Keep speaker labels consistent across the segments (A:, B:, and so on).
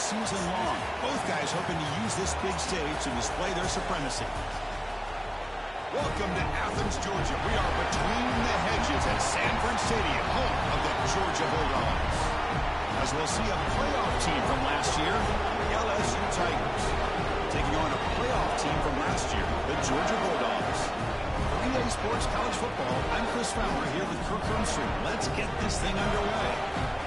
A: season long. Both guys hoping to use this big stage to display their supremacy. Welcome to Athens, Georgia. We are between the hedges at Sanford Stadium, home of the Georgia Bulldogs. As we'll see a playoff team from last year, the LSU Tigers, taking on a playoff team from last year, the Georgia Bulldogs. For EA Sports College Football, I'm Chris Fowler here with Kirk Hermstrom. Let's get this thing underway.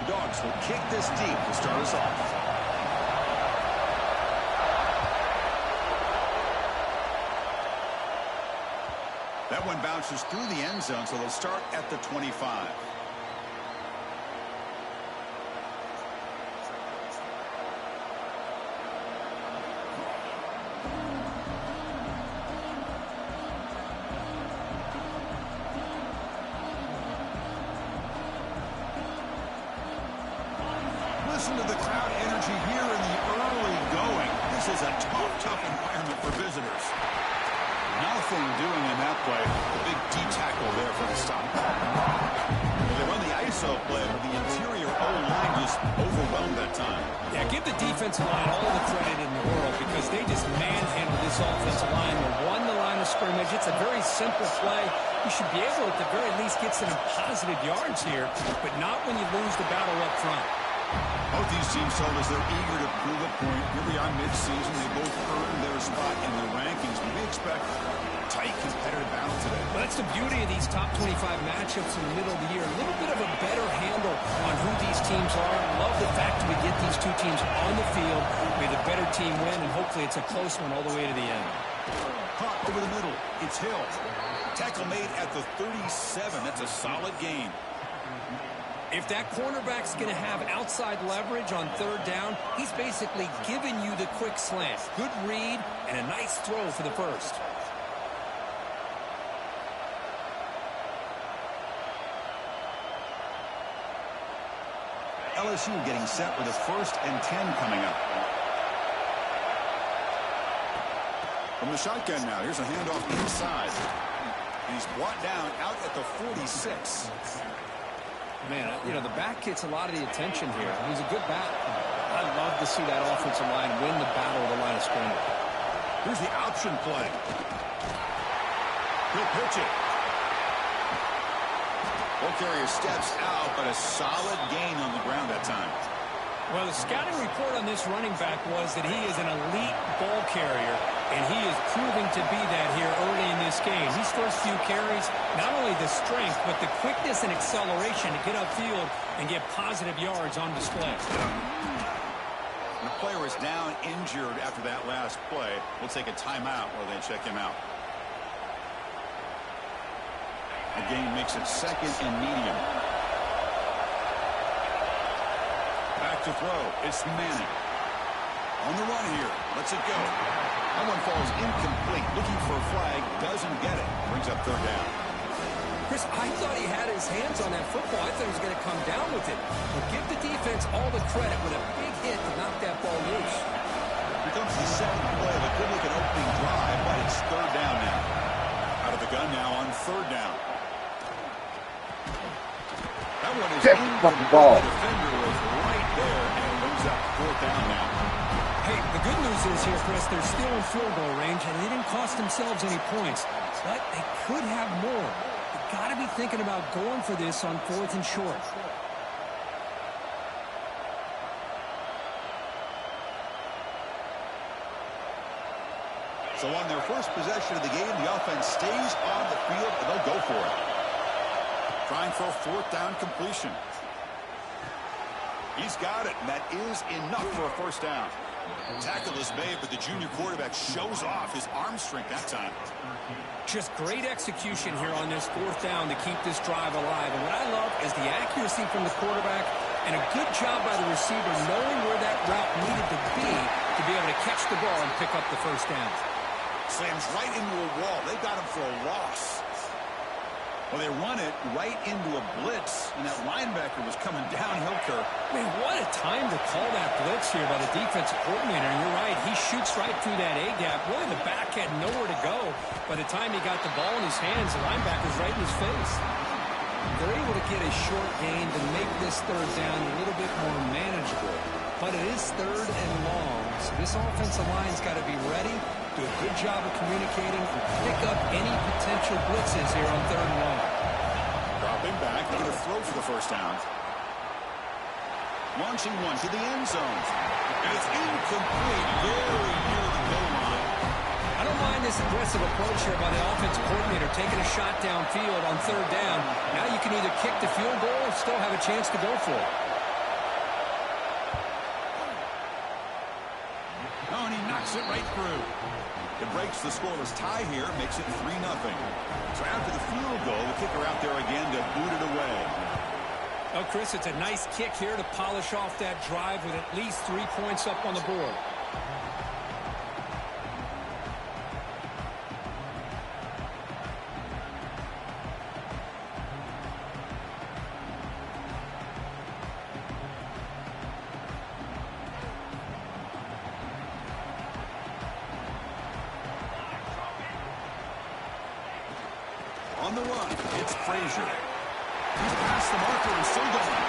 A: Dogs will kick this deep to start us off. That one bounces through the end zone, so they'll start at the 25. Listen to the crowd energy here in the early going. This is a tough environment for visitors. Nothing doing in that play. A big D tackle there for the stop. They run the ISO play, but the interior O-line just overwhelmed that time.
B: Yeah, give the defensive line all the credit in the world because they just manhandled this offensive line. They won the line of scrimmage. It's a very simple play. You should be able to, at the very least, get some positive yards here, but not when you lose the battle up front.
A: Both these teams told us they're eager to prove a point. Here we are mid-season. They both earned their spot in the rankings. But we expect a tight, competitive battle today.
B: Well, that's the beauty of these top 25 matchups in the middle of the year. A little bit of a better handle on who these teams are. Love the fact that we get these two teams on the field. May the better team win, and hopefully it's a close one all the way to the end.
A: Caught over the middle. It's Hill. Tackle made at the 37. That's a solid gain.
B: If that cornerback's going to have outside leverage on third down, he's basically giving you the quick slant. Good read and a nice throw for the first.
A: LSU getting set with a 1st and 10 coming up. From the shotgun now, here's a handoff inside. And he's brought down out at the 46.
B: Man, you know, the back gets a lot of the attention here. He's a good back. I love to see that offensive line win the battle of the line of scrimmage.
A: Here's the option play. He'll pitch it. Ball carrier steps out, but a solid gain on the ground that time.
B: Well, the scouting report on this running back was that he is an elite ball carrier, and he is proving to be that here early in this game. These first few carries, not only the strength, but the quickness and acceleration to get upfield and get positive yards on display.
A: The player is down injured after that last play. We'll take a timeout while they check him out. The game makes it 2nd and medium. Back to throw. It's Manning. On the run here. Lets it go. That one falls incomplete. Looking for a flag. Doesn't get it. Brings up 3rd down.
B: Chris, I thought he had his hands on that football. I thought he was going to come down with it. But give the defense all the credit with a big hit to knock that ball loose.
A: Here comes the 7th play. They could look an opening drive, but it's 3rd down now. Out of the gun now on 3rd down. That one is incomplete. The defender was right there and brings up 4th down now.
B: Hey, the good news is here, Chris, they're still in field goal range, and they didn't cost themselves any points. But they could have more. They've got to be thinking about going for this on 4th and short.
A: So on their first possession of the game, the offense stays on the field, and they'll go for it. Trying for a 4th down completion. He's got it, and that is enough for a 1st down. Tackle is made, but the junior quarterback shows off his arm strength that time.
B: Just great execution here on this 4th down to keep this drive alive. And what I love is the accuracy from the quarterback and a good job by the receiver knowing where that route needed to be able to catch the ball and pick up the 1st down.
A: Slams right into a wall. They got him for a loss. Well, they run it right into a blitz, and that linebacker was coming downhill, Kirk.
B: Man, what a time to call that blitz here by the defensive coordinator. And you're right, he shoots right through that A-gap. Really, the back had nowhere to go. By the time he got the ball in his hands, the linebacker's right in his face.
C: They're able to get a short gain to make this third down a little bit more manageable. But it is third and long, so this offensive line's got to be ready, do a good job of communicating, and pick up any potential blitzes here on third and long.
A: Dropping back, they're going to throw for the first down. Launching one to the end zone. And it's incomplete, very near the goal line.
B: I don't mind this aggressive approach here by the offensive coordinator, taking a shot downfield on third down. Now you can either kick the field goal or still have a chance to go for it.
A: Oh, and he knocks it right through. It breaks the scoreless tie here, makes it 3-0. So after the field goal, the kicker out there again to boot it away.
B: Oh, Chris, it's a nice kick here to polish off that drive with at least 3 points up on the board.
A: On the run, it's Frazier. He's past the marker and still going.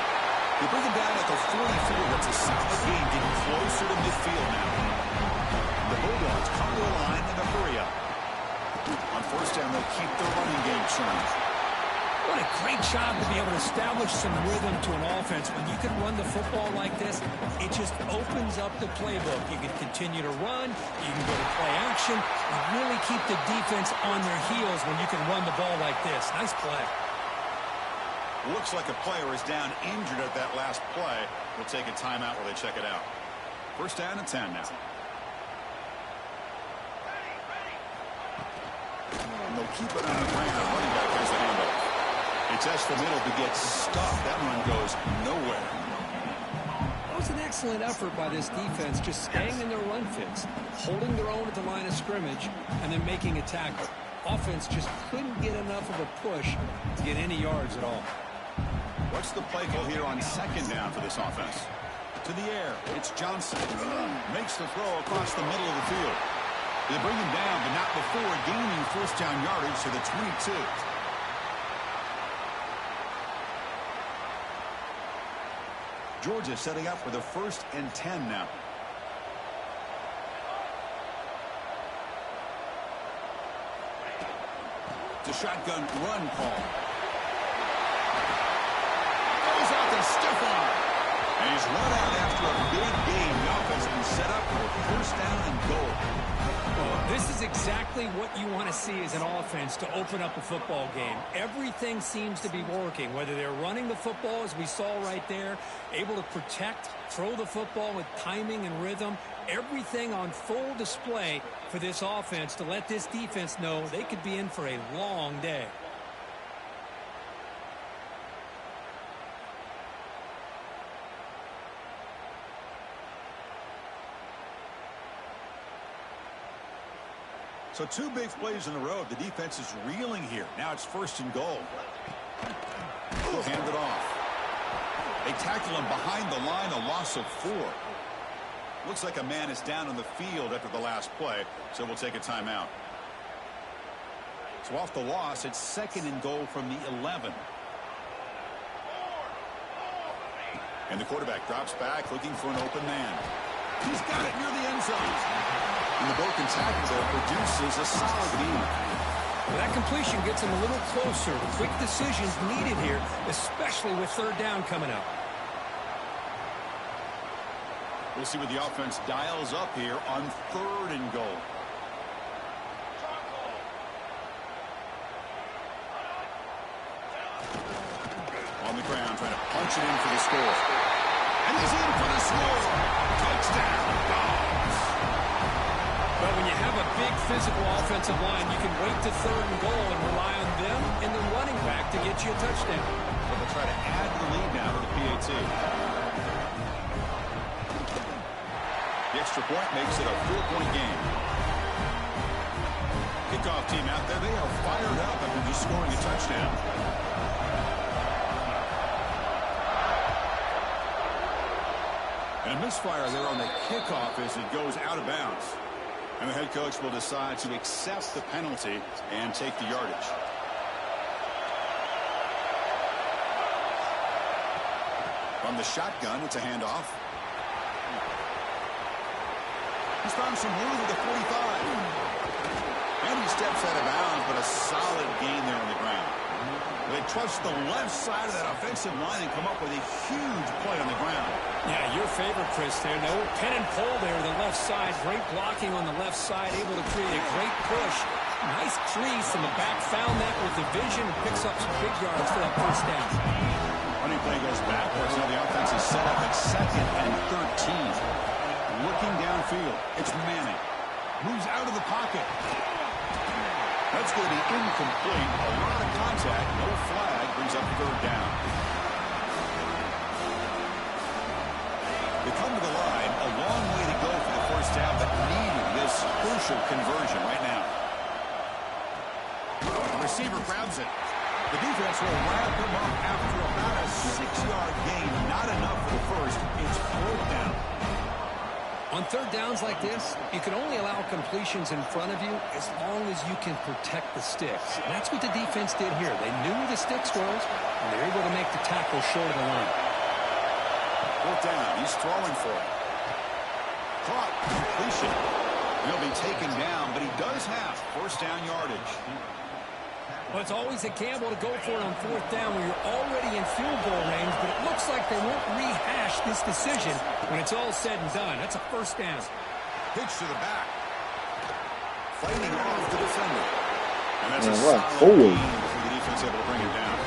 A: They bring him down at the 44. That's a solid gain, getting closer to midfield now. The Bulldogs come to the line in a hurry up. On first down, they'll keep the running game churning.
B: What a great job to be able to establish some rhythm to an offense. When you can run the football like this, it just opens up the playbook. You can continue to run, you can go to play action, and really keep the defense on their heels when you can run the ball like this. Nice play.
A: Looks like a player is down injured at that last play. We'll take a timeout while they check it out. First down and 10 now. And they'll keep it on the ground. Running back has the handoff. They test the middle to get stuck. That run goes nowhere.
C: That was an excellent effort by this defense, just staying in their run fits, holding their own at the line of scrimmage, and then making a tackle. Offense just couldn't get enough of a push to get any yards at all.
A: What's the play call here on second down for this offense? To the air, it's Johnson. Makes the throw across the middle of the field. They bring him down, but not before gaining first down yardage to the 22. Georgia setting up for the 1st and 10 now. The shotgun run call. Goes out to Stephon. And he's run out after a big gain. The offense has been set up for a first down and goal.
B: This is exactly what you want to see as an offense to open up a football game. Everything seems to be working, whether they're running the football, as we saw right there, able to protect, throw the football with timing and rhythm. Everything on full display for this offense to let this defense know they could be in for a long day.
A: So 2 big plays in a row. The defense is reeling here. Now it's 1st and goal. They'll hand it off. They tackle him behind the line, a loss of 4. Looks like a man is down on the field after the last play, so we'll take a timeout. So off the loss, it's 2nd and goal from the 11. And the quarterback drops back looking for an open man. He's got it near the end zone. And the broken tackle there produces a solid lead.
B: Well, that completion gets him a little closer. Quick decisions needed here, especially with third down coming up.
A: We'll see what the offense dials up here on 3rd and goal. On the ground, trying to punch it in for the score. And he's in for the score. Touchdown, Dogs.
B: But when you have a big physical offensive line, you can wait to 3rd and goal and rely on them and the running back to get you a touchdown.
A: Well, they'll try to add to the lead now to the PAT. The extra point makes it a 4-point game. Kickoff team out there, they are fired up after just scoring a touchdown. A misfire there on the kickoff as it goes out of bounds. And the head coach will decide to accept the penalty and take the yardage. From the shotgun, it's a handoff. He's found some room at the 45. And he steps out of bounds, but a solid gain there on the ground. They trust the left side of that offensive line and come up with a huge play on the ground.
B: Yeah, your favorite, Chris, there. No pin and pull there to the left side. Great blocking on the left side, able to create a great push. Nice crease in the back. Found that with the vision. Picks up some big yards for that first down.
A: Running play goes backwards. Now the offense is set up at 2nd and 13. Looking downfield. It's Manning. Moves out of the pocket. That's going to be incomplete. A lot of contact. No flag. Brings up 3rd down. They come to the line. A long way to go for the first down, but needing this crucial conversion right now. The receiver grabs it. The defense will wrap him up after about a 6-yard gain. Not enough for the first. It's 4th down.
C: On 3rd downs like this, you can only allow completions in front of you as long as you can protect the sticks. And that's what the defense did here. They knew where the sticks was, and they were able to make the tackle short of the line.
A: 4th down. He's throwing for it. Caught. Completion. He'll be taken down, but he does have first down yardage.
B: Well, it's always a gamble to go for it on 4th down when you're already in field goal range, but it looks like they won't rehash this decision when it's all said and done. That's a first down.
A: Pitch to the back. Fighting off the defender. And that's a
D: What
A: solid
D: forward.
A: gain before the defense able to bring it down.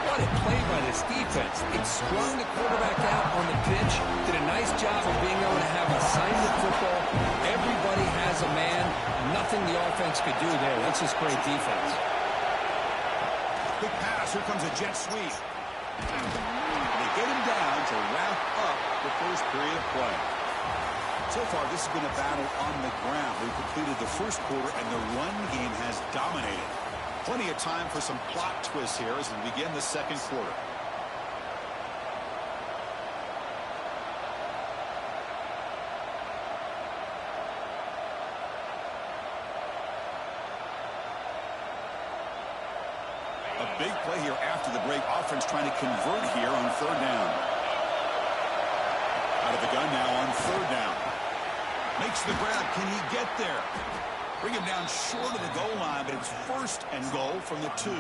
C: What a play by this defense. It strung the quarterback out on the pitch, did a nice job of being able to have assignment football. Everybody has a man. Nothing the offense could do there. That's just great defense.
A: Big pass. Here comes a jet sweep. They get him down to wrap up the first period of play. So far, this has been a battle on the ground. We've completed the first quarter, and the run game has dominated. Plenty of time for some plot twists here as we begin the second quarter. A big play here after the break. Offense trying to convert here on 3rd down. Out of the gun now on 3rd down. Makes the grab. Can he get there? Bring him down short of the goal line, but it's 1st and goal from the 2.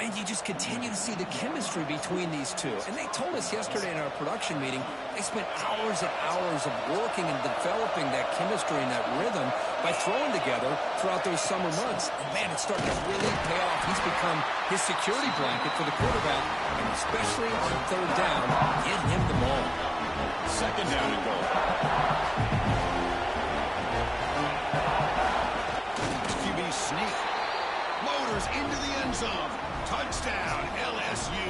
C: And you just continue to see the chemistry between these two. And they told us yesterday in our production meeting, they spent hours and hours of working and developing that chemistry and that rhythm by throwing together throughout those summer months. And man, it's starting to really pay off. He's become his security blanket for the quarterback, and especially on 3rd down, get him the ball.
A: 2nd down and goal. QB sneak. Motors into the end zone. Touchdown, LSU.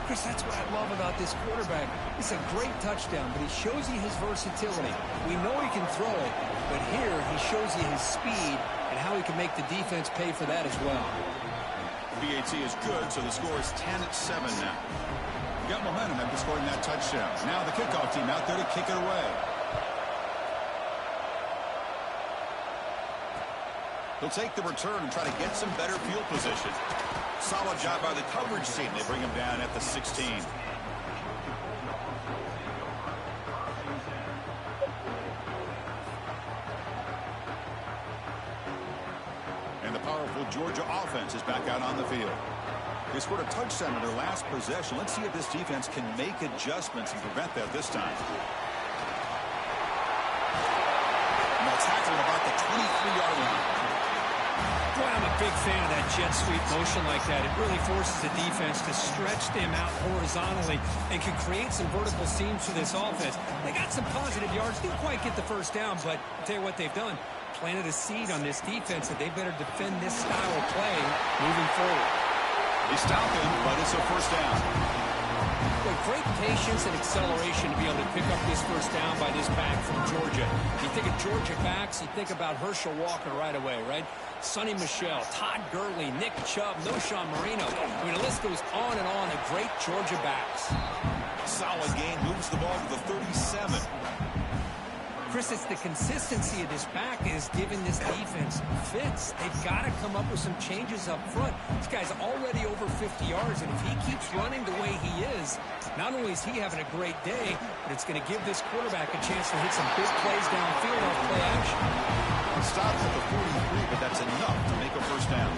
C: Chris, that's what I love about this quarterback. It's a great touchdown, but he shows you his versatility. We know he can throw it, but here he shows you his speed and how he can make the defense pay for that as well.
A: BAT is good, so the score is 10-7 now. Got momentum after scoring that touchdown. Now the kickoff team out there to kick it away. He'll take the return and try to get some better field position. Solid job by the coverage team. They bring him down at the 16. And the powerful Georgia offense is back out on the field. They scored a touchdown in their last possession. Let's see if this defense can make adjustments and prevent that this time. And they'll tackle at about the 23-yard line.
B: Boy, I'm a big fan of that jet sweep motion like that. It really forces the defense to stretch them out horizontally and can create some vertical seams for this offense. They got some positive yards. Didn't quite get the first down, but I'll tell you what they've done. Planted a seed on this defense that they better defend this style of play moving forward.
A: They stop him, but it's a first down.
B: Boy, great patience and acceleration to be able to pick up this first down by this back from Georgia. You think of Georgia backs, you think about Herschel Walker right away, right? Sonny Michel, Todd Gurley, Nick Chubb, Noshawn Marino. I mean, the list goes on and on of great Georgia backs.
A: Solid gain, moves the ball to the 37.
B: Chris, it's the consistency of this back is giving this defense fits. They've got to come up with some changes up front. This guy's already over 50 yards, and if he keeps running the way he is, not only is he having a great day, but it's going to give this quarterback a chance to hit some big plays downfield off play action.
A: Stopped at the 43, but that's enough to make a first down.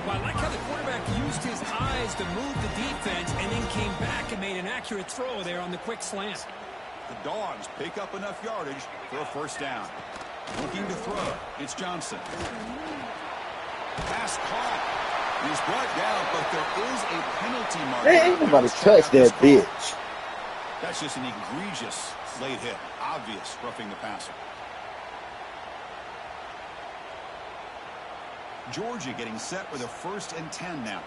B: Well, I like how the quarterback used his eyes to move the defense and then came back and made an accurate throw there on the quick slant.
A: The Dogs pick up enough yardage for a first down. Looking to throw. It's Johnson. Pass caught. He's brought down, but there is a penalty mark.
D: Hey, ain't nobody touch that bitch.
A: That's just an egregious late hit. Obvious roughing the passer. Georgia getting set with a 1st and 10 now.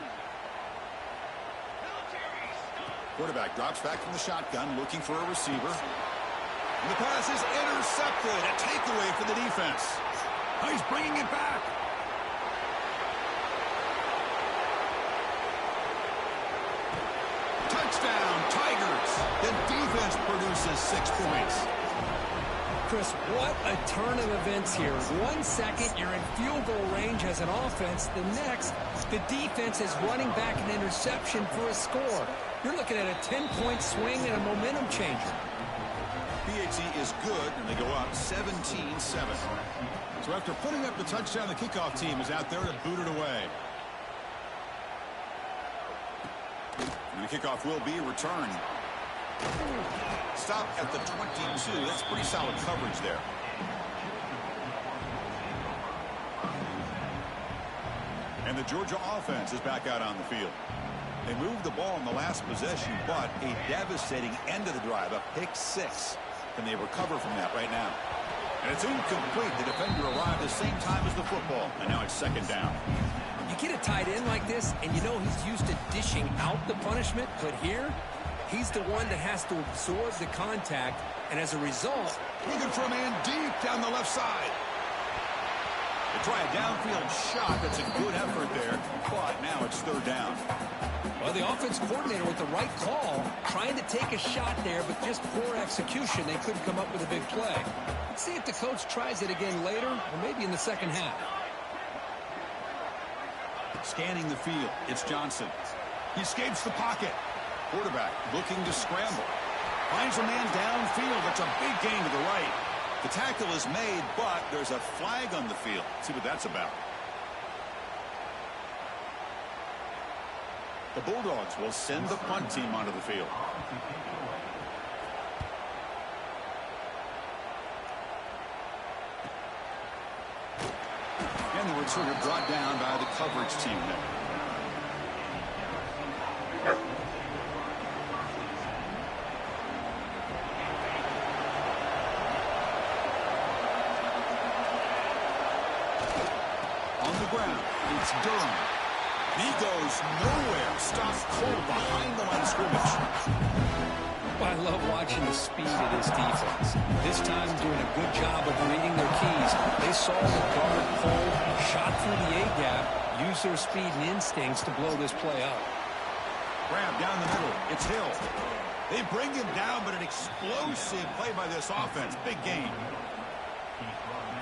A: Quarterback drops back from the shotgun, looking for a receiver. And the pass is intercepted. A takeaway for the defense. Oh, he's bringing it back. Touchdown, Tigers. The defense produces 6 points.
B: Chris, what a turn of events here. 1 second, you're in field goal range as an offense. The next, the defense is running back an interception for a score. You're looking at a 10-point swing and a momentum changer.
A: PAT is good, and they go up 17-7. So after putting up the touchdown, the kickoff team is out there to boot it away. And the kickoff will be returned. Stop at the 22. That's pretty solid coverage there. And the Georgia offense is back out on the field. They moved the ball in the last possession, but a devastating end of the drive, a pick 6. Can they recover from that right now? And it's incomplete. The defender arrived the same time as the football, and now it's 2nd down.
B: You get a tight end like this, and you know he's used to dishing out the punishment, but here, he's the one that has to absorb the contact, and as a result,
A: looking for a man deep down the left side. They try a downfield shot. That's a good effort there, but now it's 3rd down.
B: Well, the offense coordinator with the right call, trying to take a shot there, but just poor execution. They couldn't come up with a big play. Let's see if the coach tries it again later, or maybe in the second half.
A: Scanning the field, it's Johnson. He escapes the pocket. Quarterback looking to scramble. Finds a man downfield. That's a big gain to the right. The tackle is made, but there's a flag on the field. Let's see what that's about. The Bulldogs will send the punt team onto the field. And the returner brought down by the coverage team there. On the ground, it's Durham. He goes nowhere. Stops cold behind the line of scrimmage.
B: Well, I love watching the speed of this defense. This time doing a good job of reading their keys. They saw the guard pull, shot through the A-gap, used their speed and instincts to blow this play up.
A: Grab down the middle. It's Hill. They bring him down, but an explosive play by this offense. Big gain.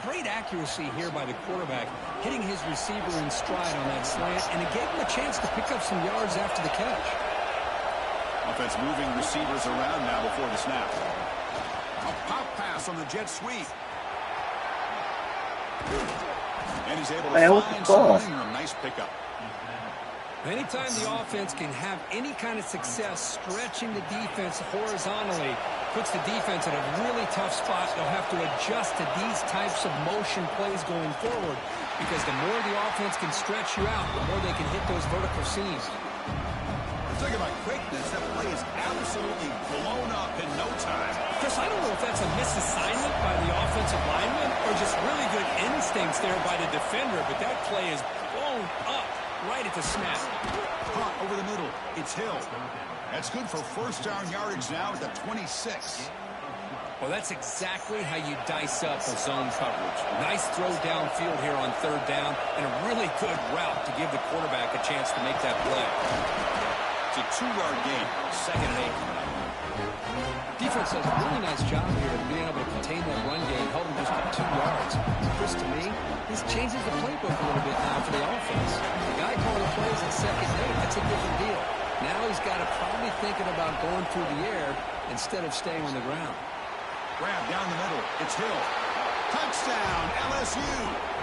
B: Great accuracy here by the quarterback, hitting his receiver in stride on that slant, and it gave him a chance to pick up some yards after the catch.
A: Offense moving receivers around now before the snap. A pop pass on the jet sweep. And he's able to find some running room. Nice pickup.
B: Anytime the offense can have any kind of success stretching the defense horizontally, puts the defense in a really tough spot. They'll have to adjust to these types of motion plays going forward, because the more the offense can stretch you out, the more they can hit those vertical seams.
A: Talking about quickness, that play is absolutely blown up in no time.
B: Chris, I don't know if that's a misassignment by the offensive lineman or just really good instincts there by the defender, but that play is blown up right at the snap.
A: Punt over the middle. It's Hill. That's good for 1st down yardage now at the 26.
B: Well, that's exactly how you dice up a zone coverage. Nice throw downfield here on 3rd down, and a really good route to give the quarterback a chance to make that play.
A: It's a 2-yard gain. 2nd and 8 coming up.
C: Defense does a really nice job here of being able to contain that run game, held him just for 2 yards. Chris, to me, this changes the playbook a little bit now for the offense. The guy calling the plays at 2nd and 8, that's a different deal. Now he's got to probably thinking about going through the air instead of staying on the ground.
A: Grab down the middle. It's Hill. Touchdown, LSU.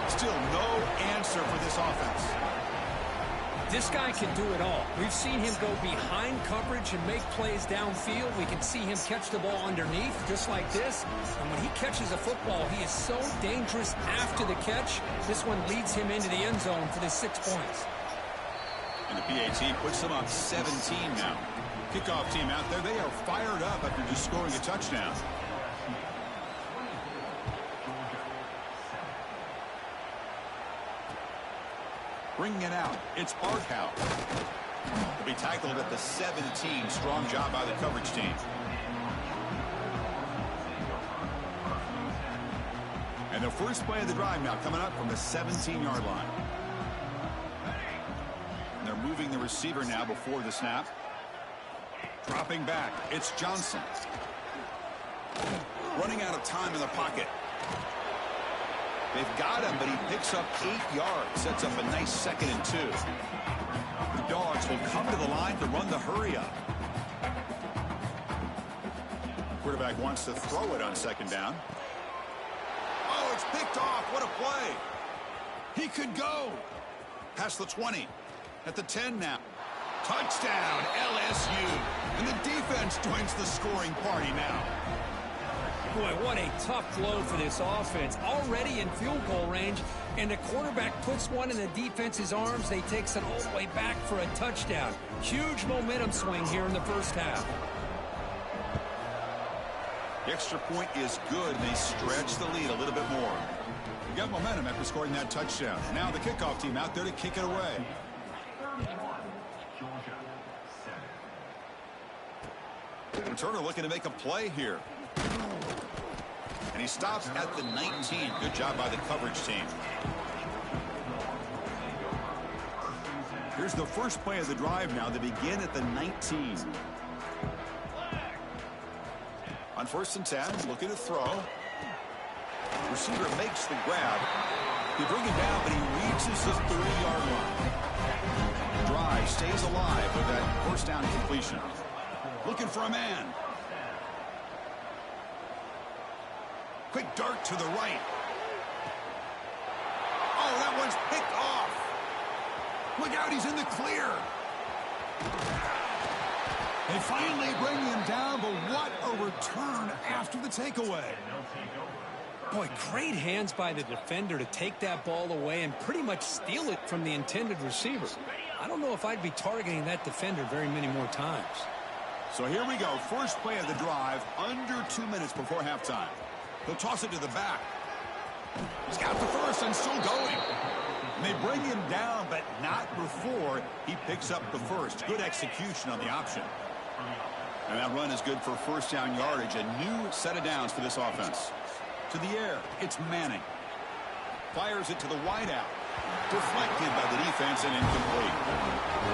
A: Still no answer for this offense.
B: This guy can do it all. We've seen him go behind coverage and make plays downfield. We can see him catch the ball underneath, just like this. And when he catches a football, he is so dangerous after the catch. This one leads him into the end zone for the 6 points.
A: And the PAT puts them up 17 now. Kickoff team out there, they are fired up after just scoring a touchdown. Bringing it out, it's Barkhouse. He'll be tackled at the 17. Strong job by the coverage team. And the first play of the drive now coming up from the 17-yard line. And they're moving the receiver now before the snap. Dropping back, it's Johnson. Running out of time in the pocket. They've got him, but he picks up 8 yards. Sets up a nice 2nd and 2. The Dogs will come to the line to run the hurry up. Quarterback wants to throw it on 2nd down. Oh, it's picked off. What a play. He could go. Past the 20. At the 10 now. Touchdown, LSU. And the defense joins the scoring party now.
B: Boy, what a tough blow for this offense. Already in field goal range, and the quarterback puts one in the defense's arms. They takes it all the way back for a touchdown. Huge momentum swing here in the first half.
A: The extra point is good. They stretch the lead a little bit more. We got momentum after scoring that touchdown. Now the kickoff team out there to kick it away. Turner looking to make a play here. And he stops at the 19. Good job by the coverage team. Here's the first play of the drive now. They begin at the 19. On 1st and 10, looking to throw. Receiver makes the grab. They bring him down, but he reaches the 30-yard line. Drive stays alive with that 1st down completion. Looking for a man. Quick dart to the right. Oh, that one's picked off. Look out, he's in the clear. They finally bring him down, but what a return after the takeaway.
B: Boy, great hands by the defender to take that ball away and pretty much steal it from the intended receiver. I don't know if I'd be targeting that defender very many more times.
A: So here we go. First play of the drive, under 2 minutes before halftime. They'll toss it to the back. He's got the first and still going. And they bring him down, but not before he picks up the first. Good execution on the option. And that run is good for 1st down yardage. A new set of downs for this offense. To the air, it's Manning. Fires it to the wideout. Deflected by the defense and incomplete.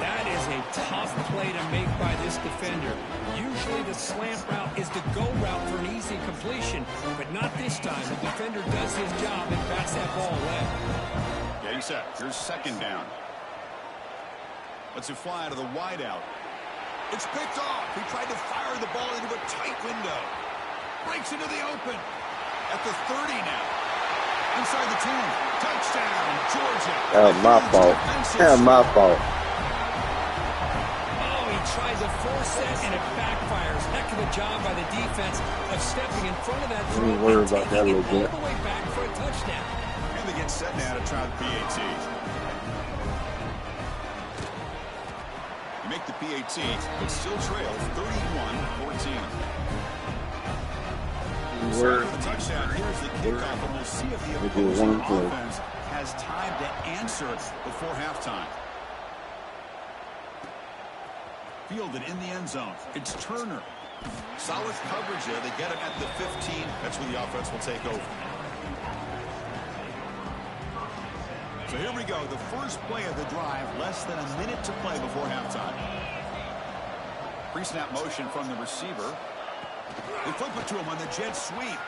B: That is a tough play to make by this defender. Usually the slant route is the go route for an easy completion, but not this time. The defender does his job and bats that ball away.
A: Getting set. Here's 2nd down. Lets it fly out of the wideout. It's picked off. He tried to fire the ball into a tight window. Breaks into the open. At the 30 now. Inside the 10. Touchdown, Georgia.
D: That was my fault. That was my fault.
B: Oh, he tried to force it, and it backfires. Heck of a job by the defense of stepping in front of that throw and taking it all the way back for a touchdown.
A: And they get set now to try the PAT. Make the PAT, but still trail 31-14. For the touchdown, here's the kickoff, and we'll see if the opposing offense has time to answer before halftime. Fielded in the end zone. It's Turner. Solid coverage there. They get him at the 15. That's where the offense will take over. So here we go. The first play of the drive. Less than a minute to play before halftime. Pre-snap motion from the receiver. They flip it to him on the jet sweep.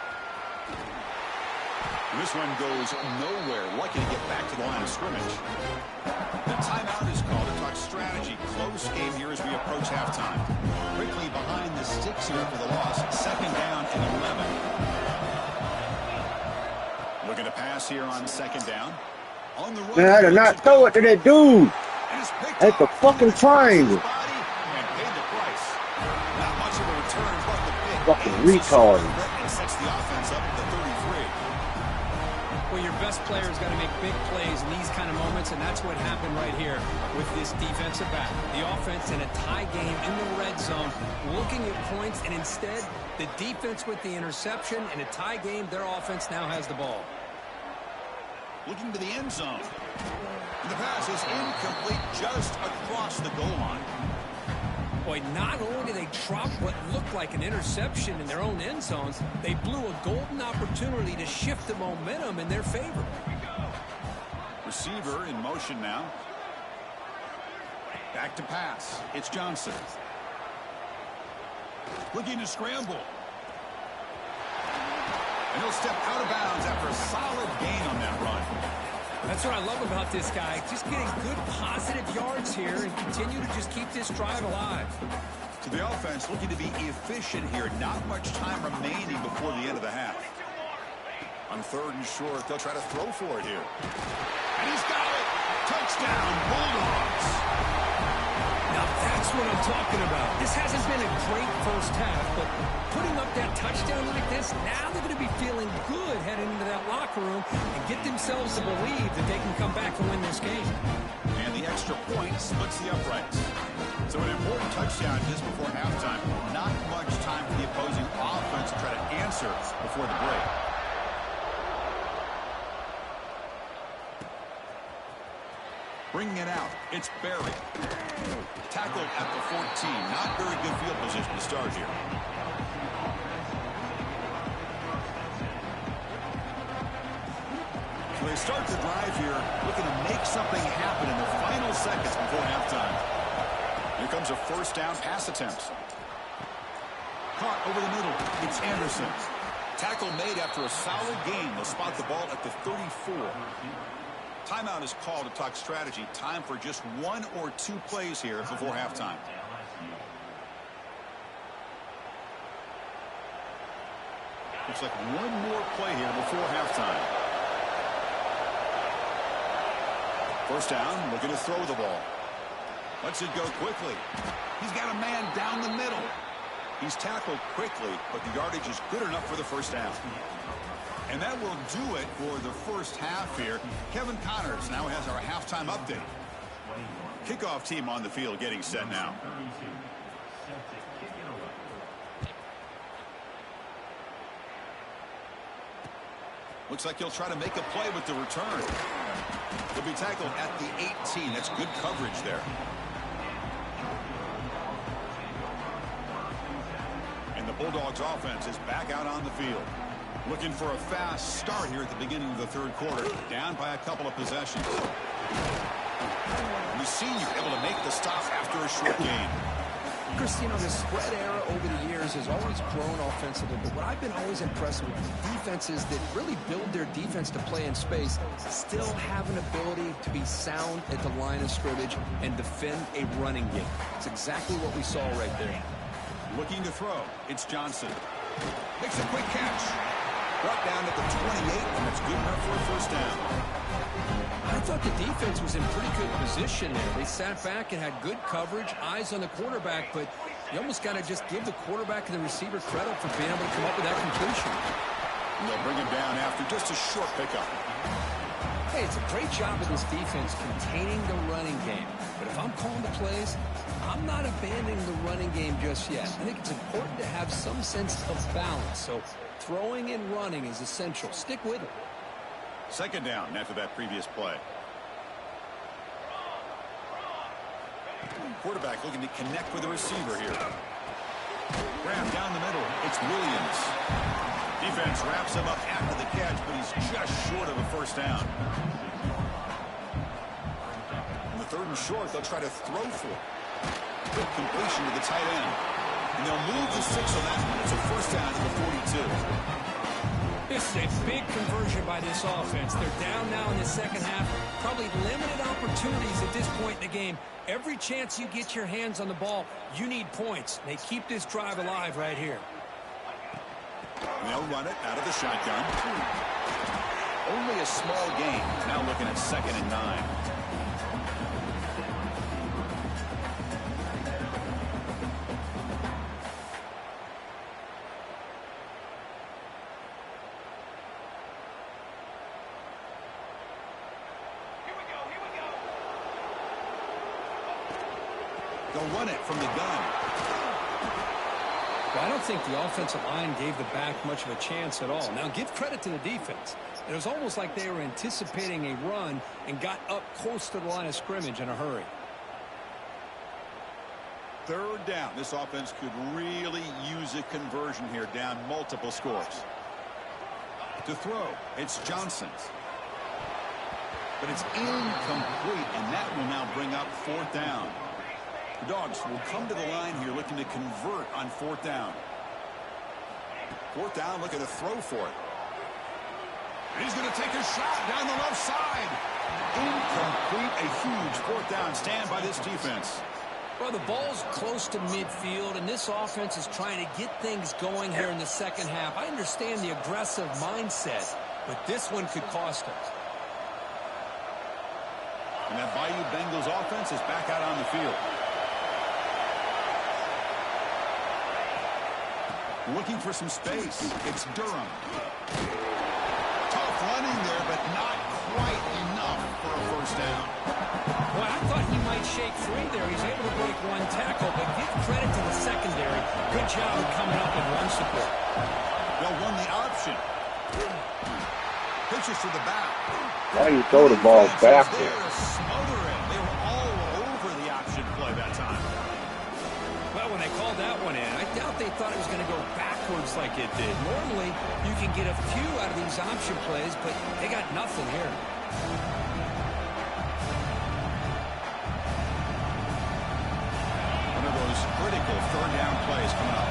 A: This one goes nowhere. Lucky to get back to the line of scrimmage. The timeout is called to talk strategy. Close game here as we approach halftime. Quickly behind the sticks here for the loss. 2nd down and 11. Looking to pass here on 2nd down. On the run.
D: Man, I did not throw it to that dude. At the fucking triangle.
A: And paid the price. Not much of a return, but the pick.
D: Fucking retard.
A: And sets the offense up at the 33.
B: Well, your best player's got to make big plays in these kind of moments, and that's what happened right here with this defensive back. The offense in a tie game in the red zone, looking at points, and instead, the defense with the interception. In a tie game, their offense now has the ball.
A: Looking to the end zone. And the pass is incomplete just across the goal line.
B: Boy, not only did they drop what looked like an interception in their own end zones, they blew a golden opportunity to shift the momentum in their favor.
A: Receiver in motion now. Back to pass. It's Johnson. Looking to scramble. And he'll step out of bounds after a solid gain on that run.
B: That's what I love about this guy. Just getting good positive yards here and continue to just keep this drive alive.
A: To the offense, looking to be efficient here. Not much time remaining before the end of the half. On 3rd and short, they'll try to throw for it here. And he's got it. Touchdown, Bulldogs.
B: Now that's what I'm talking about. This hasn't been a great first half, but putting up that touchdown like this, now they're going to be feeling good heading into that locker room and get themselves to believe that they can come back and win this game.
A: And the extra point splits the uprights. So an important touchdown just before halftime. Not much time for the opposing offense to try to answer before the break. Bringing it out, it's Berry. Tackled at the 14. Not very good field position to start here. So they start the drive here, looking to make something happen in the final seconds before halftime. Here comes a 1st down pass attempt. Caught over the middle. It's Anderson. Tackle made after a solid gain. They'll spot the ball at the 34. Timeout is called to talk strategy. Time for just 1 or 2 plays here before halftime. Looks like 1 more play here before halftime. 1st down, looking to throw the ball. Lets it go quickly. He's got a man down the middle. He's tackled quickly, but the yardage is good enough for the 1st down. And that will do it for the first half here. Kevin Connors now has our halftime update. Kickoff team on the field getting set now. Looks like he'll try to make a play with the return. He'll be tackled at the 18. That's good coverage there. And the Bulldogs offense is back out on the field. Looking for a fast start here at the beginning of the 3rd quarter. Down by a couple of possessions. The senior able to make the stop after a short gain.
C: Chris, you know, the spread era over the years has always grown offensively, but what I've been always impressed with defenses that really build their defense to play in space still have an ability to be sound at the line of scrimmage and defend a running game. It's exactly what we saw right there.
A: Looking to throw. It's Johnson. Makes a quick catch. Brought down at the 28, and it's good enough for a 1st down.
C: I thought the defense was in pretty good position there. They sat back and had good coverage, eyes on the quarterback, but you almost got to just give the quarterback and the receiver credit for being able to come up with that completion.
A: And they'll bring him down after just a short pickup.
C: Hey, it's a great job of this defense containing the running game. But if I'm calling the plays, I'm not abandoning the running game just yet. I think it's important to have some sense of balance. So throwing and running is essential. Stick with it.
A: 2nd down after that previous play. Quarterback looking to connect with the receiver here. Graham down the middle. It's Williams. Defense wraps him up after the catch, but he's just short of a 1st down. On the 3rd and short, they'll try to throw for it. Quick completion to the tight end. And they'll move the 6 on that one. It's a first down to the 42.
B: This is a big conversion by this offense. They're down now in the second half. Probably limited opportunities at this point in the game. Every chance you get your hands on the ball, you need points. They keep this drive alive right here.
A: And they'll run it out of the shotgun. Only a small gain. Now looking at 2nd and 9. They'll run it from the gun.
B: Well, I don't think the offensive line gave the back much of a chance at all. Now, give credit to the defense. It was almost like they were anticipating a run and got up close to the line of scrimmage in a hurry.
A: 3rd down. This offense could really use a conversion here, down multiple scores. To throw, it's Johnson's. But it's incomplete, and that will now bring up 4th down. The Dogs will come to the line here looking to convert on 4th down. 4th down, looking to throw for it. And he's going to take a shot down the left side. Incomplete, a huge 4th down stand by this defense.
B: Well, the ball's close to midfield, and this offense is trying to get things going here in the second half. I understand the aggressive mindset, but this one could cost them.
A: And that Bayou Bengals offense is back out on the field. Looking for some space. It's Durham. Tough running there, but not quite enough for a first down.
B: Well, I thought he might shake free there. He's able to break one tackle, but give credit to the secondary. Good job of coming up and run support.
A: They'll run the option. Pitches to the back.
D: Why you throw the ball backwards?
A: There to smother it. They were all over the option play that time.
B: Well, when they called that one in, I doubt they thought it was going to go backwards like it did. Normally, you can get a few out of these option plays, but they got nothing here.
A: One of those critical 3rd down plays coming up.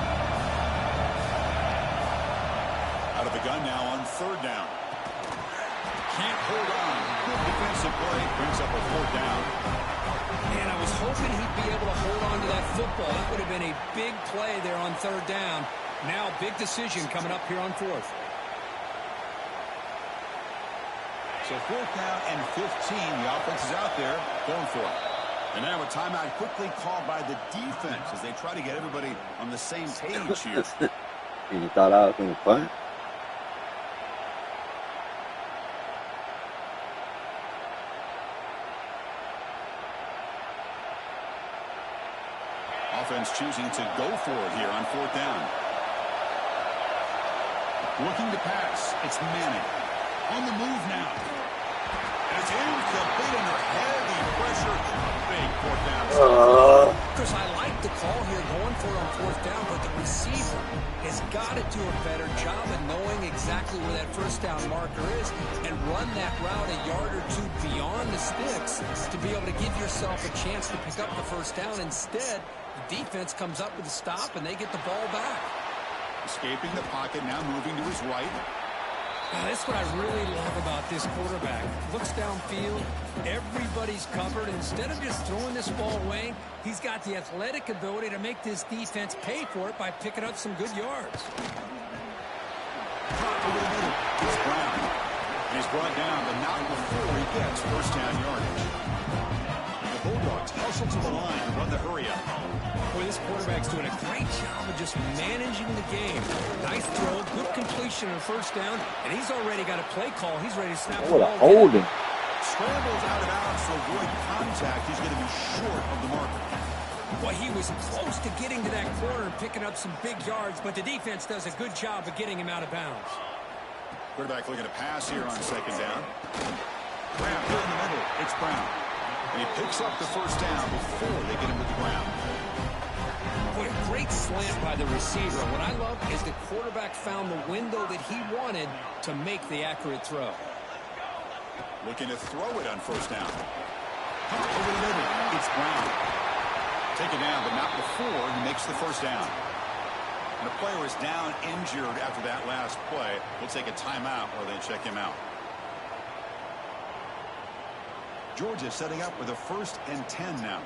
A: Out of the gun now on 3rd down. Can't hold on. Good defensive play. Brings up a 4th down.
B: Man, I was hoping he'd be able to hold on to that football. That would have been a big play there on 3rd down. Now, big decision coming up here on 4th.
A: So 4th down and 15. The offense is out there going for it. And now a timeout quickly called by the defense as they try to get everybody on the same page here.
D: You thought I was going to punt?
A: Offense choosing to go for it here on 4th down. Looking to pass. It's Manning. On the move now. And it's incomplete under heavy pressure. Big 4th down.
B: Chris, I like the call here going for it on 4th down, but the receiver has got to do a better job of knowing exactly where that first down marker is and run that route a yard or two beyond the sticks to be able to give yourself a chance to pick up the first down. Instead, the defense comes up with a stop, and they get the ball back.
A: Escaping the pocket, now moving to his right.
B: Now, that's what I really love about this quarterback. Looks downfield, everybody's covered. Instead of just throwing this ball away, he's got the athletic ability to make this defense pay for it by picking up some good yards.
A: It's Brown. And he's brought down, but not before he gets first down yardage. The Bulldogs hustle to the line and run the hurry up.
B: Boy, this quarterback's doing a great job of just managing the game. Nice throw, good completion on first down, and he's already got a play call. He's ready to snap the
D: What a
B: ball.
D: holding.
A: Scrambles out of bounds to avoid contact. He's going to be short of the marker.
B: Boy, he was close to getting to that corner and picking up some big yards, but the defense does a good job of getting him out of bounds.
A: Quarterback looking to pass here on second down. Brown here in the middle. It's Brown. And he picks up the first down before they get him to the ground.
B: Boy, a great slant by the receiver. What I love is the quarterback found the window that he wanted to make the accurate throw.
A: Looking to throw it on first down. Over the middle. It's Brown. Take it down, but not before he makes the first down. And the player is down injured after that last play. We'll take a timeout or they check him out. Georgia setting up with a 1st and 10 now.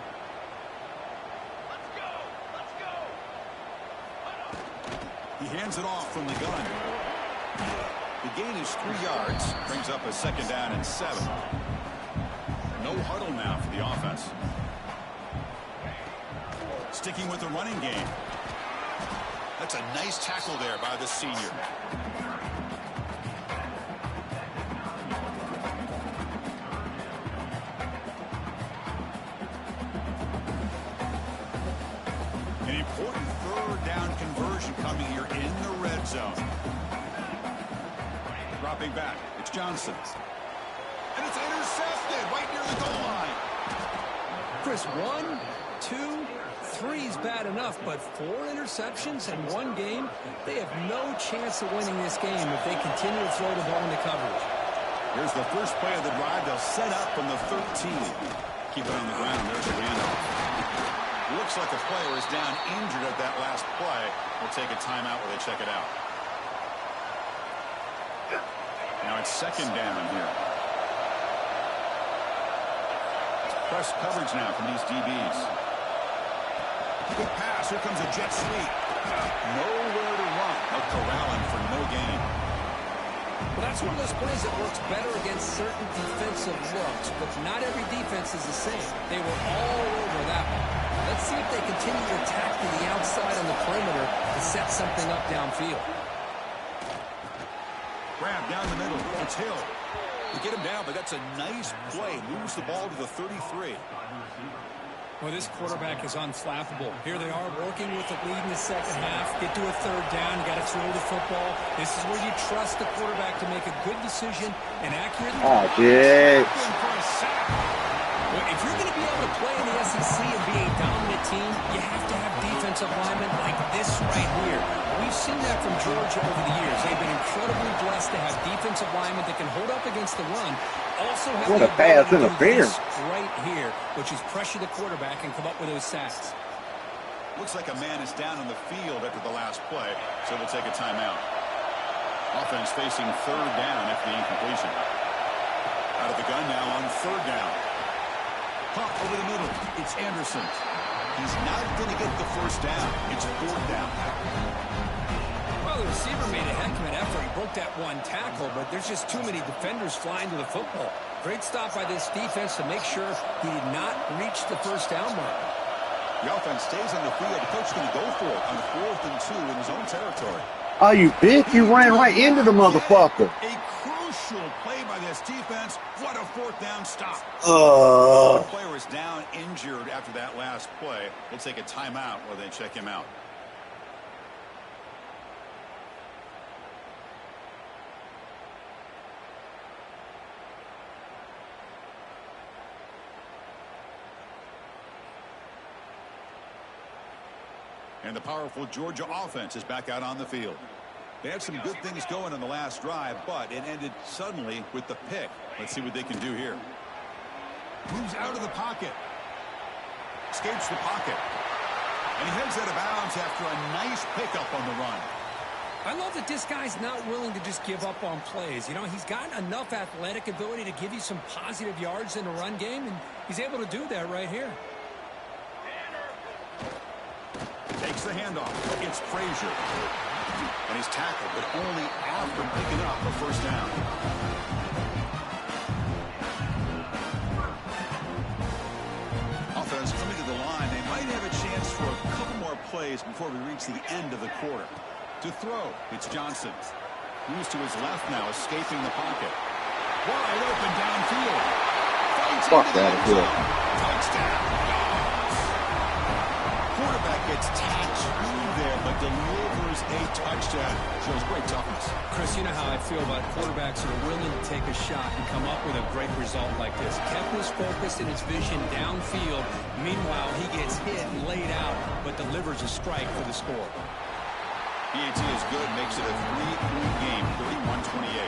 A: He hands it off from the gun. The gain is 3 yards. Brings up a 2nd down and 7. No huddle now for the offense. Sticking with the running game. That's a nice tackle there by the senior. An important 3rd down conversion coming here in the red zone. Dropping back. It's Johnson. And it's intercepted right near the goal line.
C: Chris, 1, 2, 3 is bad enough, but 4 interceptions in one game, they have no chance of winning this game if they continue to throw the ball into coverage.
A: Here's the first play of the drive. They'll set up from the 13. Keep it on the ground. There's the handoff. Looks like the player is down injured at that last play. We'll take a timeout where they check it out. Now it's 2nd down here. It's press coverage now from these DBs. Good pass. Here comes a jet sweep. Nowhere to run. They're corralling for no gain.
C: Well, that's one of those plays that works better against certain defensive looks, but not every defense is the same. They were all over that one. Let's see if they continue to attack to the outside on the perimeter to set something up downfield.
A: Grab down the middle. It's Hill. They get him down, but that's a nice play. Moves the ball to the 33.
B: Well, this quarterback is unflappable. Here they are working with the lead in the 2nd half. Get to a 3rd down. You got to throw the football. This is where you trust the quarterback to make a good decision and accurately.
D: Oh, shit.
B: Well, if you're going to be able to play in the SEC and be a dominant team, you have to have defensive linemen like this right here. We've seen that from Georgia over the years. They've been incredibly blessed to have defensive linemen that can hold up against the run. Also have
D: What
B: the
D: a pass
B: ability to do
D: interference.
B: this right here, which is pressure the quarterback and come up with those sacks.
A: Looks like a man is down on the field after the last play, so we'll take a timeout. Offense facing 3rd down after the incompletion. Out of the gun now on 3rd down. Pump over the middle. It's Anderson. He's not going to get the 1st down. It's 4th down.
B: Well, the receiver made a heck of an effort. He broke that one tackle, but there's just too many defenders flying to the football. Great stop by this defense to make sure he did not reach the 1st down mark.
A: The offense stays on the field. The coach is going to go for it on 4th and 2 in his own territory.
D: Oh, you bitch. You ran right into the motherfucker.
A: A crucial play by this defense. What a 4th down stop. The player is down injured after that last play. We'll take a timeout while they check him out. And the powerful Georgia offense is back out on the field. They had some good things going on the last drive, but it ended suddenly with the pick. Let's see what they can do here. Moves out of the pocket. Escapes the pocket. And he heads out of bounds after a nice pickup on the run.
B: I love that this guy's not willing to just give up on plays. You know, he's got enough athletic ability to give you some positive yards in the run game, and he's able to do that right here.
A: Takes the handoff. It's Frazier. And he's tackled, but only after picking up a 1st down. Offense coming to the line. They might have a chance for a couple more plays before we reach the end of the quarter. To throw, it's Johnson. Moves to his left now, escaping the pocket. Wide open downfield.
D: Fuck that.
A: Touchdown. Quarterback gets tattooed there, but delivers a touchdown. Shows great toughness.
B: Chris, you know how I feel about quarterbacks that are willing to take a shot and come up with a great result like this. Kept his focus and his vision downfield. Meanwhile, he gets hit and laid out, but delivers a strike for the score.
A: PAT is good, makes it a 3-point game, 31-28.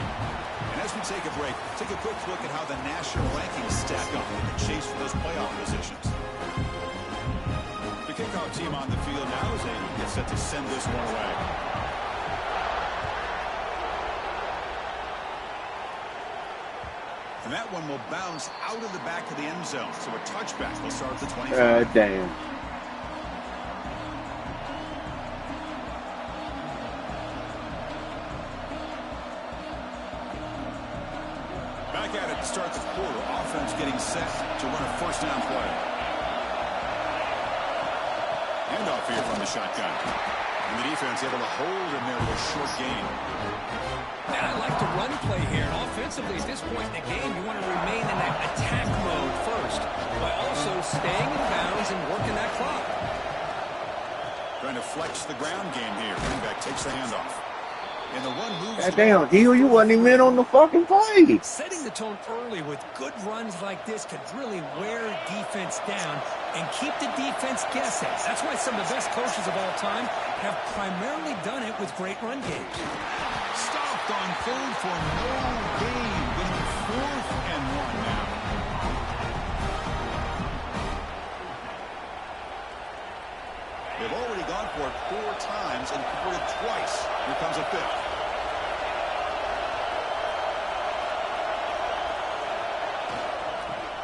A: And as we take a break, take a quick look at how the national rankings stack up in the chase for those playoff positions. kickoff team on the field now as they get set to send this one away. And that one will bounce out of the back of the end zone. So a touchback will start at the 25.
D: Damn.
A: Back at it to start the quarter. Offense getting set to run a first down play. Handoff here from the shotgun. And the defense able to hold in there with a short gain.
B: And I like the run play here. And offensively, at this point in the game, you want to remain in that attack mode first, by also staying in bounds and working that clock.
A: Trying to flex the ground game here. Running back takes the handoff. And the run moves.
D: Goddamn, Hill, you wasn't even in on the fucking play.
B: Setting the tone early with good runs like this could really wear defense down and keep the defense guessing. That's why some of the best coaches of all time have primarily done it with great run games.
A: Stopped on third for no gain. Winning 4th and 1 now. They've already gone for it 4 times and converted twice. Here comes a 5th.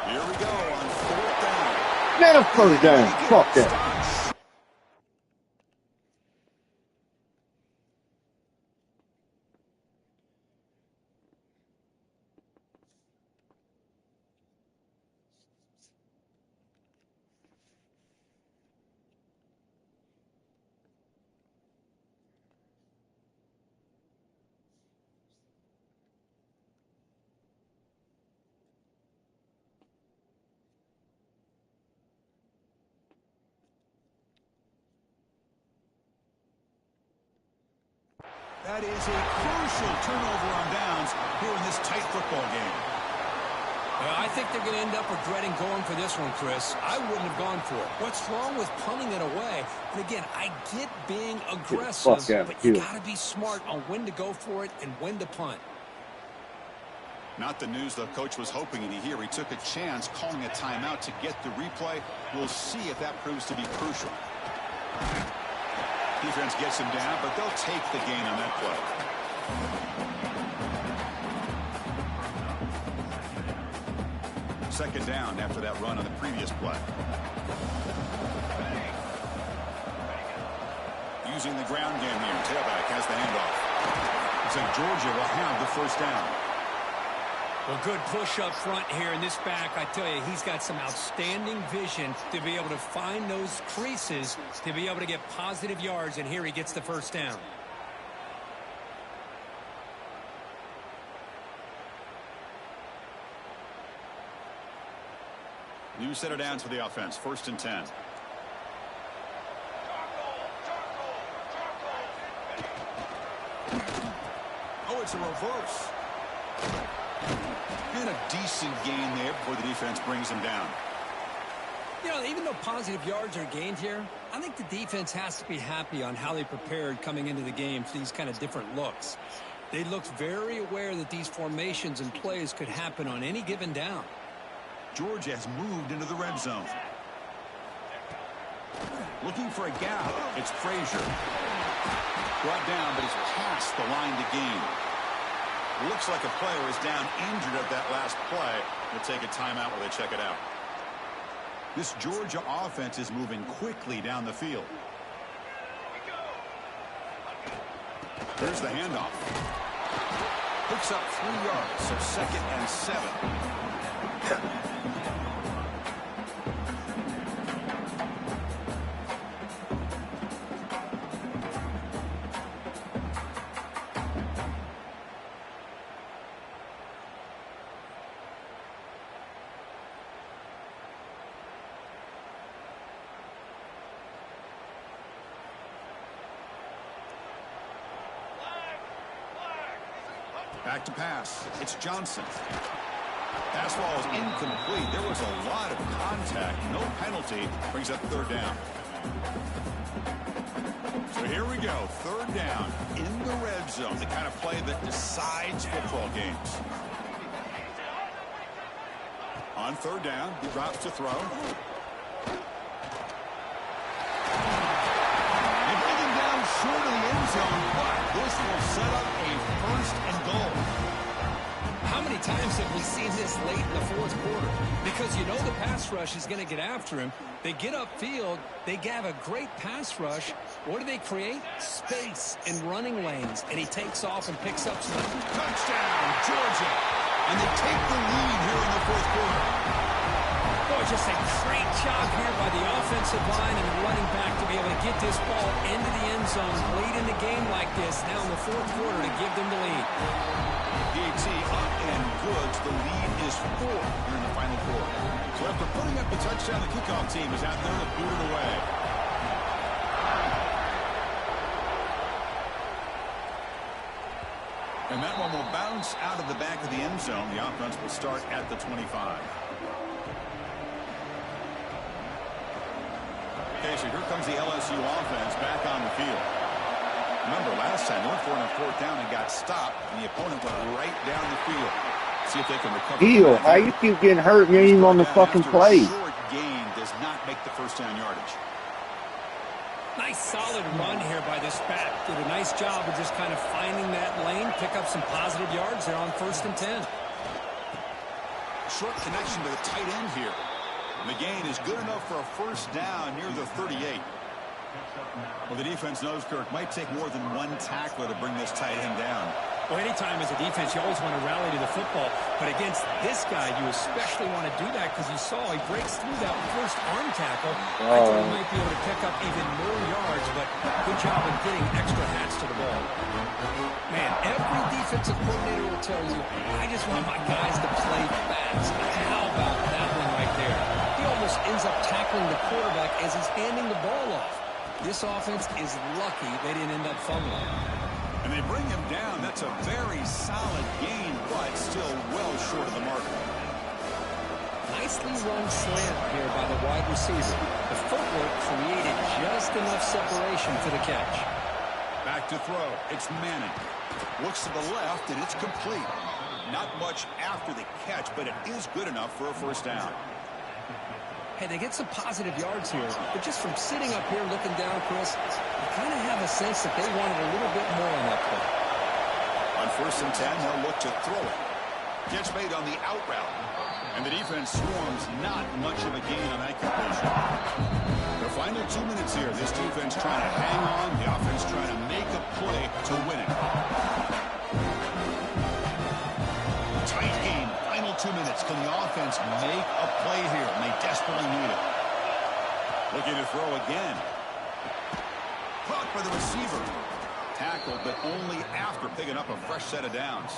A: Here we go on 4th down.
D: Let him first down. Fuck that.
A: That is a crucial turnover on downs here in this tight football game.
B: Well, I think they're going to end up regretting going for this one, Chris. I wouldn't have gone for it. What's wrong with punting it away? And again, I get being aggressive, but you got to be smart on when to go for it and when to punt.
A: Not the news the coach was hoping to hear. He took a chance calling a timeout to get the replay. We'll see if that proves to be crucial. Defense gets him down, but they'll take the gain on that play. Second down after that run on the previous play. Using the ground game here. Tailback has the handoff. Looks like Georgia will have the first down.
B: Well, good push up front here, and this back, I tell you, he's got some outstanding vision to be able to find those creases, to be able to get positive yards, and here he gets the first down.
A: New set of downs for the offense. 1st and 10. Oh, it's a reverse. And a decent gain there before the defense brings him down.
B: You know, even though positive yards are gained here, I think the defense has to be happy on how they prepared coming into the game for these kind of different looks. They looked very aware that these formations and plays could happen on any given down.
A: Georgia has moved into the red zone. Looking for a gap. It's Frazier. Brought down, but he's past the line to gain. Looks like a player is down injured at that last play. We'll take a timeout while they check it out. This Georgia offense is moving quickly down the field. There's the handoff. Picks up 3 yards, so 2nd and 7. Back to pass. It's Johnson. Pass ball is incomplete. There was a lot of contact. No penalty. Brings up 3rd down. So here we go. 3rd down in the red zone. The kind of play that decides football games. On 3rd down, he drops to throw. zone, but this will set up a first and goal.
C: How many times have we seen this late in the fourth quarter? Because you know the pass rush is going to get after him. They get upfield. They have a great pass rush. What do they create? Space and running lanes. And he takes off and picks up some.
A: Touchdown, Georgia. And they take the lead here in the fourth quarter.
B: Boy, just a great job here by the offensive line and the running back to be able to get this ball into the end zone late in the game like this, now in the fourth quarter, to give them the lead.
A: PAT up and good. The lead is 4 here in the final quarter. So after putting up the touchdown, the kickoff team is out there to boot it away. And that one will bounce out of the back of the end zone. The offense will start at the 25. Okay, so here comes the LSU offense back on the field. Remember, last time they went for it on fourth down and got stopped, and the opponent went right down the field. See if they can recover.
D: Ew, how you keep getting hurt and you ain't even on the fucking play?
A: Short gain does not make the first down yardage.
B: Nice solid run here by this back. Did a nice job of just kind of finding that lane, pick up some positive yards there on 1st and 10.
A: Short connection to the tight end here. And the gain is good enough for a first down near the 38. Well, the defense knows, Kirk, might take more than one tackler to bring this tight end down.
B: Well, anytime as a defense, you always want to rally to the football. But against this guy, you especially want to do that because you saw he breaks through that first arm tackle. I thought he might be able to pick up even more yards, but good job of getting extra hats to the ball. Man, every defensive coordinator will tell you, I just want my guys to play fast. How about that one right there? He almost ends up tackling the quarterback as he's handing the ball off. This offense is lucky they didn't end up fumbling.
A: And they bring him down. That's a very solid gain, but still well short of the mark.
C: Nicely run slant here by the wide receiver. The footwork created just enough separation for the catch.
A: Back to throw. It's Manning. Looks to the left, and it's complete. Not much after the catch, but it is good enough for a first down.
C: Hey, they get some positive yards here, but just from sitting up here looking down, Chris, you kind of have a sense that they wanted a little bit more on that play.
A: On 1st and 10, they'll look to throw it. Catch made on the out route. And the defense swarms not much of a gain on that completion. The final 2 minutes here, this defense trying to hang on, the offense trying to make a play to win it. Tight game, final 2 minutes. Can the offense make a play here? And they desperately need it. Looking to throw again. Caught by the receiver. Tackled, but only after picking up a fresh set of downs.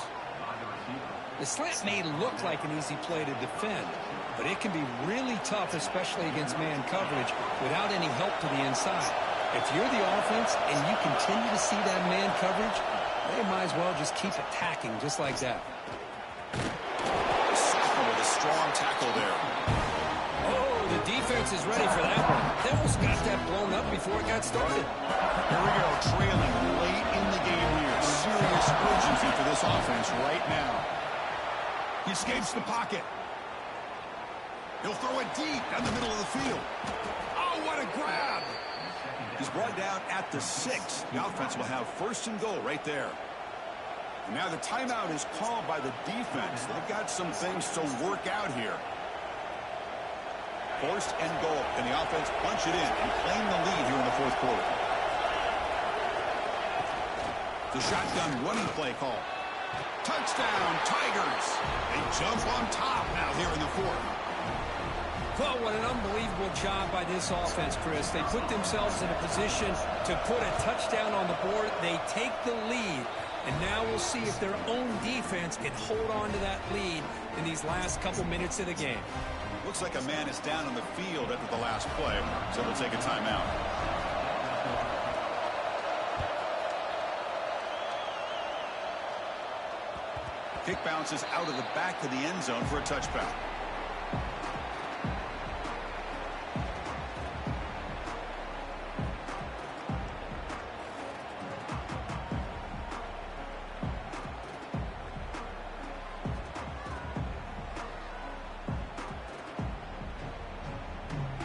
C: The slant may look like an easy play to defend, but it can be really tough, especially against man coverage, without any help to the inside. If you're the offense and you continue to see that man coverage, they might as well just keep attacking just like that.
A: Soccer with a strong tackle there.
B: Oh, the defense is ready for that one. They almost got that blown up before it got started.
A: Here we go, trailing late in the game here. Serious urgency for this offense right now. He escapes the pocket. He'll throw it deep down the middle of the field. Oh, what a grab! He's brought down at the 6. The offense will have 1st and goal right there. And now the timeout is called by the defense. They've got some things to work out here. 1st and goal. Can the offense punch it in and claim the lead here in the fourth quarter? The shotgun running play call. Touchdown, Tigers. They jump on top now here in the fourth.
B: Well, what an unbelievable job by this offense, Chris. They put themselves in a position to put a touchdown on the board. They take the lead. And now we'll see if their own defense can hold on to that lead in these last couple minutes of the game.
A: Looks like a man is down on the field after the last play, so they'll take a timeout. Kick bounces out of the back of the end zone for a touchback.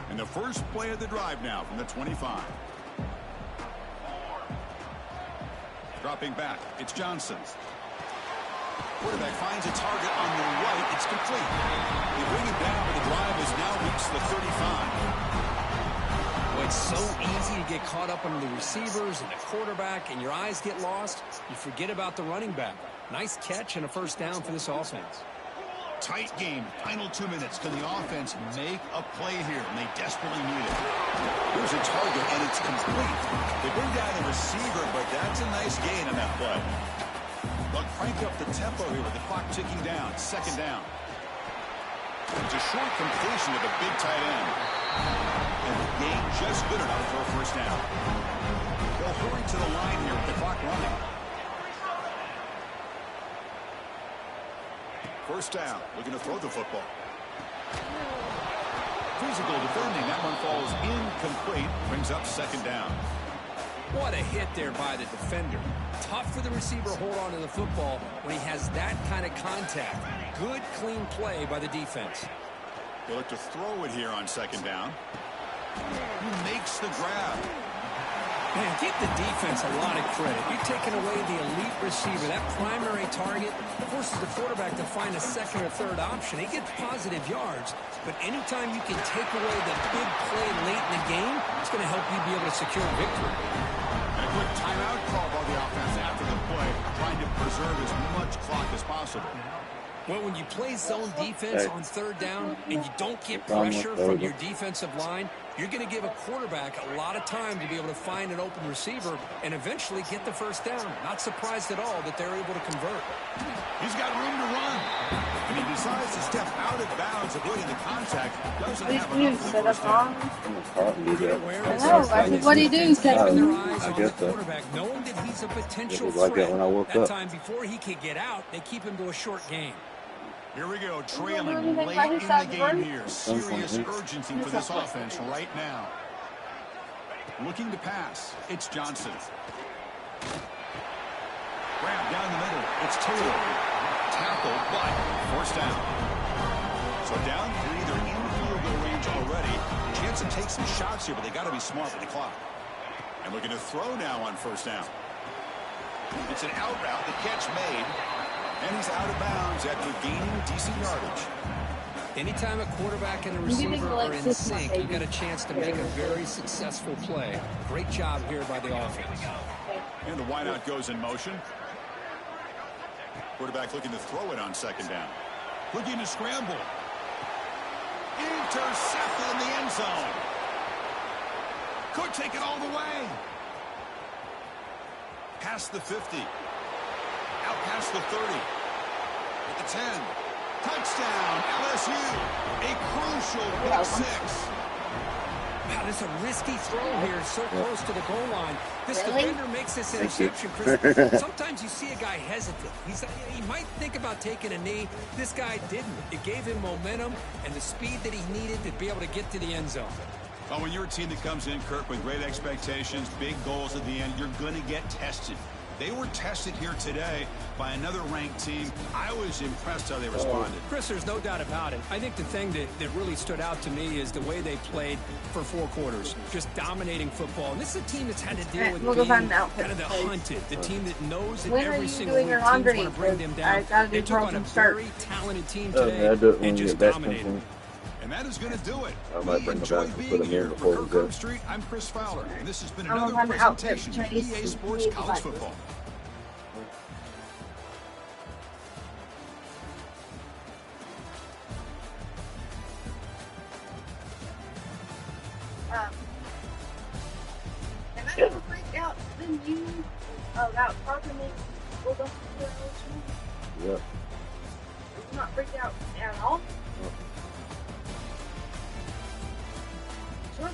A: And the first play of the drive now from the 25. Dropping back, it's Johnson. Quarterback finds a target on the right. It's complete. They bring it down, but the drive has now reached the 35.
C: Well, it's so easy to get caught up on the receivers and the quarterback, and your eyes get lost. You forget about the running back. Nice catch and a first down for this offense.
A: Tight game. Final 2 minutes. Can the offense make a play here? And they desperately need it. Here's a target, and it's complete. They bring down the receiver, but that's a nice gain on that play. They'll crank up the tempo here with the clock ticking down. Second down. It's a short completion to the big tight end. And the gain just good enough for a first down. They'll hurry to the line here with the clock running. First down. Looking to throw the football. Physical defending. That one falls incomplete. Brings up second down.
C: What a hit there by the defender. Tough for the receiver to hold on to the football when he has that kind of contact. Good, clean play by the defense.
A: They look to throw it here on second down. He makes the grab.
C: Man, give the defense a lot of credit. You're taking away the elite receiver. That primary target forces the quarterback to find a second or third option. He gets positive yards, but anytime you can take away the big play late in the game, it's going to help you be able to secure victory.
A: And a quick timeout call by the offense after the play, trying to preserve as much clock as possible.
C: Well, when you play zone defense on third down and you don't get pressure from your defensive line, you're going to give a quarterback a lot of time to be able to find an open receiver and eventually get the first down. Not surprised at all that they're able to convert.
A: He's got room to run. And he decides to step out of bounds, avoiding the contact. Doesn't have enough for the first down.
E: What do you do?
C: Keeping their eyes on the quarterback, knowing that he's a potential threat. That time before he could get out, they keep him to a short game.
A: Here we go, trailing late in the game here. Serious urgency for this offense right now. Looking to pass. It's Johnson. Grab down the middle. It's Taylor. Tackle, but first down. So down, they're either in field goal range already. Chance to take some shots here, but they got to be smart with the clock. And looking to throw now on first down. It's an out route. The catch made. And he's out of bounds after gaining decent yardage.
C: Anytime a quarterback and a receiver are in sync, you got a chance to make a very successful play. Great job here by the offense.
A: And the wideout goes in motion. Quarterback looking to throw it on second down. Looking to scramble. Intercepted in the end zone. Could take it all the way. Past the 50. Out past the 30. At the 10. Touchdown, LSU. A crucial pick six.
C: Wow, there's a risky throw here so close to the goal line. This defender makes this interception, Chris. Sometimes you see a guy hesitate. He might think about taking a knee. This guy didn't. It gave him momentum and the speed that he needed to be able to get to the end zone.
A: Well, when you're a team that comes in, Kirk, with great expectations, big goals at the end, you're going to get tested. They were tested here today by another ranked team. I was impressed how they responded.
C: Chris, there's no doubt about it. I think the thing that really stood out to me is the way they played for 4 quarters. Just dominating football. And this is a team that's had to deal with being kind of the hunted. The team that knows that every single team is going to bring them down. They took on a very talented team today and just dominated.
A: And that is going to do it.
D: I might bring it back and put them here before we go.
A: Street, I'm Chris Fowler, and this has been another presentation of EA Sports College Football.
E: Am I going to freak out when you about talking to
D: Yeah.
E: I'm not freaked out at all? Sure.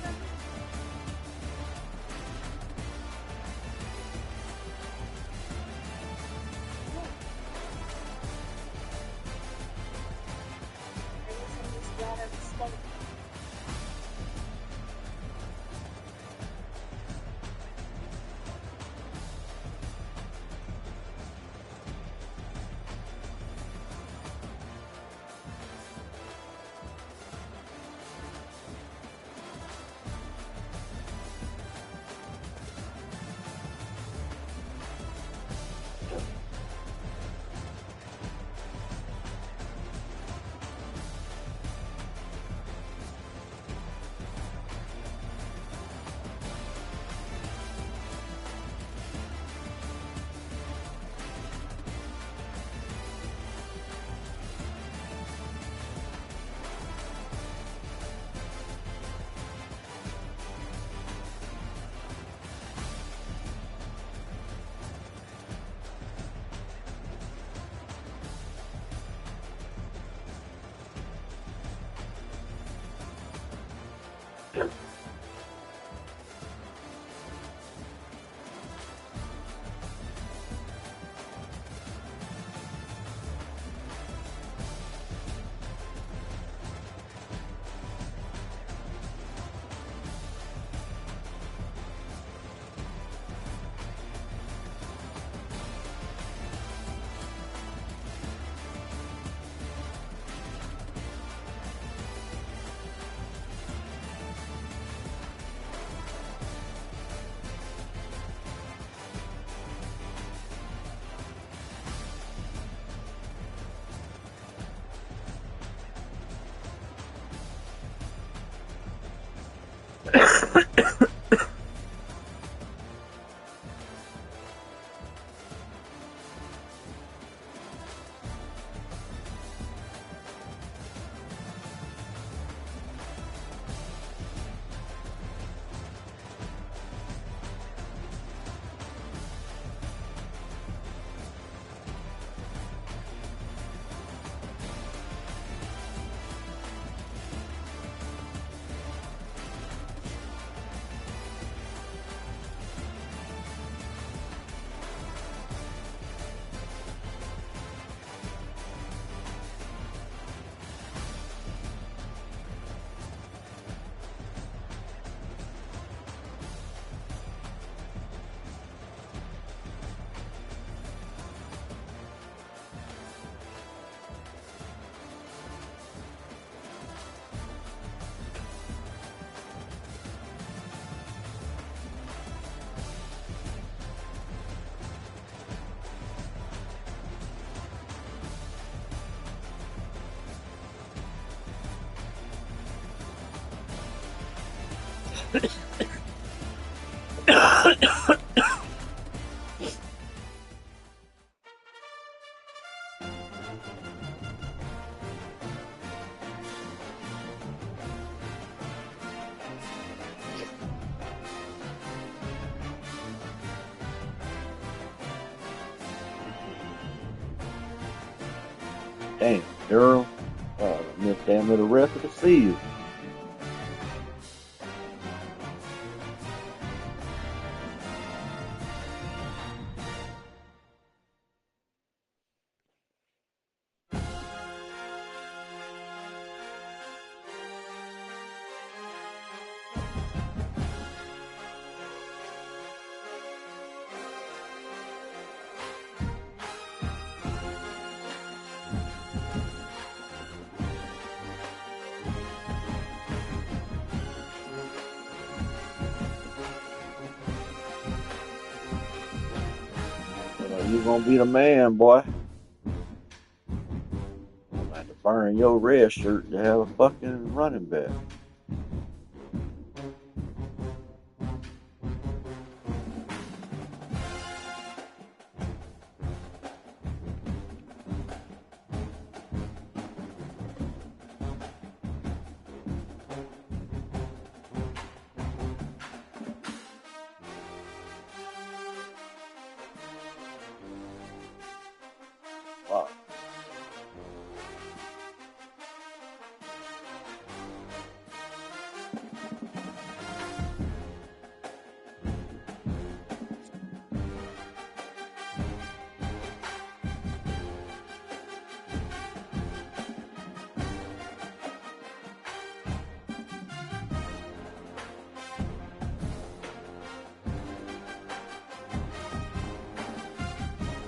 D: Damn, Durham. Missed damn near the rest of the season. You gonna be the man, boy. I'm about to burn your red shirt to have a fucking running back. Wow.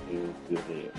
D: Here's good head.